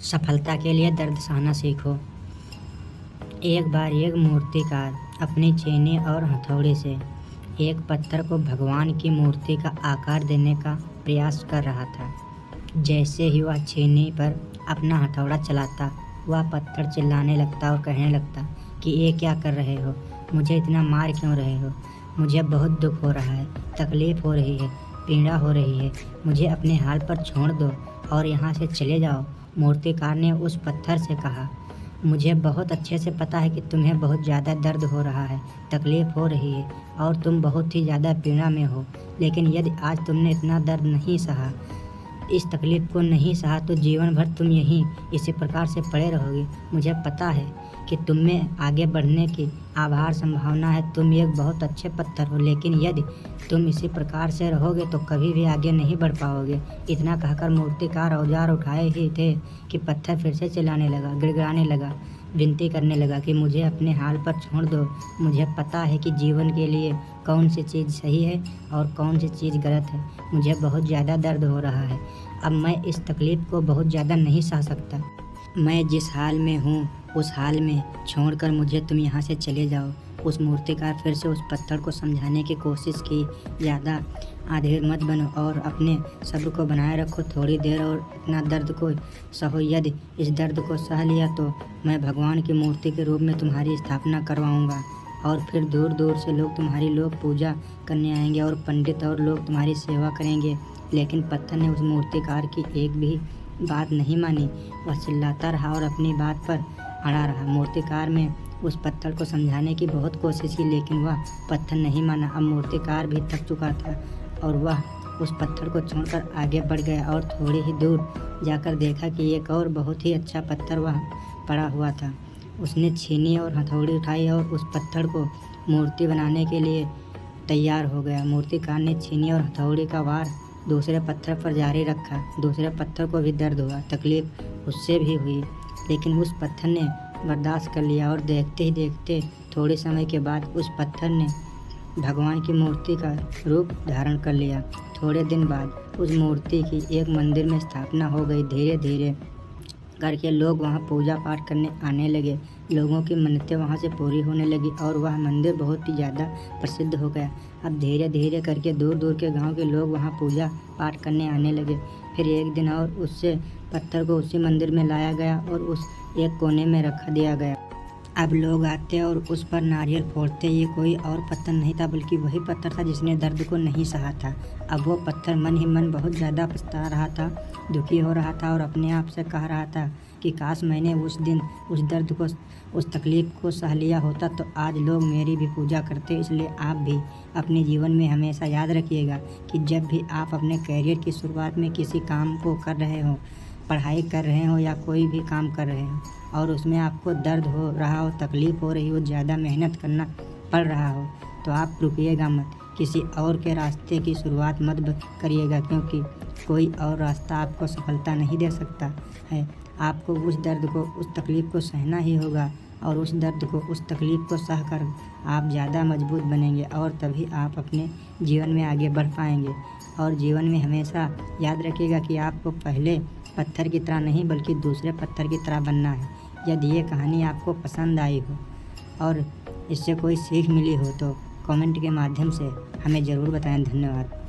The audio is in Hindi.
सफलता के लिए दर्द सहना सीखो। एक बार एक मूर्तिकार अपनी छेनी और हथौड़े से एक पत्थर को भगवान की मूर्ति का आकार देने का प्रयास कर रहा था। जैसे ही वह छेनी पर अपना हथौड़ा चलाता, वह पत्थर चिल्लाने लगता और कहने लगता कि ये क्या कर रहे हो, मुझे इतना मार क्यों रहे हो, मुझे बहुत दुख हो रहा है, तकलीफ़ हो रही है, पीड़ा हो रही है, मुझे अपने हाल पर छोड़ दो और यहाँ से चले जाओ। मूर्तिकार ने उस पत्थर से कहा, मुझे बहुत अच्छे से पता है कि तुम्हें बहुत ज़्यादा दर्द हो रहा है, तकलीफ़ हो रही है और तुम बहुत ही ज़्यादा पीड़ा में हो, लेकिन यदि आज तुमने इतना दर्द नहीं सहा, इस तकलीफ़ को नहीं सहा, तो जीवन भर तुम यहीं इसी प्रकार से पड़े रहोगे। मुझे पता है कि तुम में आगे बढ़ने की अपार संभावना है, तुम एक बहुत अच्छे पत्थर हो, लेकिन यदि तुम इसी प्रकार से रहोगे तो कभी भी आगे नहीं बढ़ पाओगे। इतना कहकर मूर्तिकार औजार उठाए ही थे कि पत्थर फिर से चिल्लाने लगा, गिड़गिड़ाने लगा, विनती करने लगा कि मुझे अपने हाल पर छोड़ दो। मुझे पता है कि जीवन के लिए कौन सी चीज़ सही है और कौन सी चीज़ गलत है। मुझे बहुत ज़्यादा दर्द हो रहा है, अब मैं इस तकलीफ़ को बहुत ज़्यादा नहीं सह सकता। मैं जिस हाल में हूँ उस हाल में छोड़कर मुझे तुम यहाँ से चले जाओ। उस मूर्तिकार फिर से उस पत्थर को समझाने की कोशिश की, ज़्यादा अधीर मत बनो और अपने सब्र को बनाए रखो थोड़ी देर और इतना दर्द को सहो। यदि इस दर्द को सह लिया तो मैं भगवान की मूर्ति के रूप में तुम्हारी स्थापना करवाऊँगा और फिर दूर दूर से लोग तुम्हारी पूजा करने आएंगे और पंडित और लोग तुम्हारी सेवा करेंगे। लेकिन पत्थर ने उस मूर्तिकार की एक भी बात नहीं मानी। वह चिल्लाता रहा और अपनी बात पर अड़ा रहा। मूर्तिकार में उस पत्थर को समझाने की बहुत कोशिश की, लेकिन वह पत्थर नहीं माना। अब मूर्तिकार भी थक चुका था और वह उस पत्थर को छोड़कर आगे बढ़ गया और थोड़ी ही दूर जाकर देखा कि एक और बहुत ही अच्छा पत्थर वहाँ पड़ा हुआ था। उसने छीनी और हथौड़ी उठाई और उस पत्थर को मूर्ति बनाने के लिए तैयार हो गया। मूर्तिकार ने छीनी और हथौड़ी का वार दूसरे पत्थर पर जारी रखा। दूसरे पत्थर को भी दर्द हुआ, तकलीफ उससे भी हुई, लेकिन उस पत्थर ने बर्दाश्त कर लिया और देखते ही देखते थोड़े समय के बाद उस पत्थर ने भगवान की मूर्ति का रूप धारण कर लिया। थोड़े दिन बाद उस मूर्ति की एक मंदिर में स्थापना हो गई। धीरे धीरे करके लोग वहाँ पूजा पाठ करने आने लगे। लोगों की मन्नतें वहाँ से पूरी होने लगी और वह मंदिर बहुत ही ज़्यादा प्रसिद्ध हो गया। अब धीरे धीरे करके दूर दूर के गांव के लोग वहाँ पूजा पाठ करने आने लगे। फिर एक दिन और उससे पत्थर को उसी मंदिर में लाया गया और उस एक कोने में रख दिया गया। अब लोग आते और उस पर नारियल फोड़ते। ये कोई और पत्थर नहीं था, बल्कि वही पत्थर था जिसने दर्द को नहीं सहा था। अब वो पत्थर मन ही मन बहुत ज़्यादा पछता रहा था, दुखी हो रहा था और अपने आप से कह रहा था कि काश मैंने उस दिन उस दर्द को, उस तकलीफ़ को सह लिया होता तो आज लोग मेरी भी पूजा करते। इसलिए आप भी अपने जीवन में हमेशा याद रखिएगा कि जब भी आप अपने करियर की शुरुआत में किसी काम को कर रहे हो, पढ़ाई कर रहे हो या कोई भी काम कर रहे हो और उसमें आपको दर्द हो रहा हो, तकलीफ़ हो रही हो, ज़्यादा मेहनत करना पड़ रहा हो, तो आप रुकिएगा मत, किसी और के रास्ते की शुरुआत मत करिएगा, क्योंकि कोई और रास्ता आपको सफलता नहीं दे सकता है। आपको उस दर्द को, उस तकलीफ़ को सहना ही होगा और उस दर्द को, उस तकलीफ़ को सह कर आप ज़्यादा मजबूत बनेंगे और तभी आप अपने जीवन में आगे बढ़ पाएंगे। और जीवन में हमेशा याद रखिएगा कि आपको पहले पत्थर की तरह नहीं बल्कि दूसरे पत्थर की तरह बनना है। यदि ये कहानी आपको पसंद आई हो और इससे कोई सीख मिली हो तो कमेंट के माध्यम से हमें ज़रूर बताएं। धन्यवाद।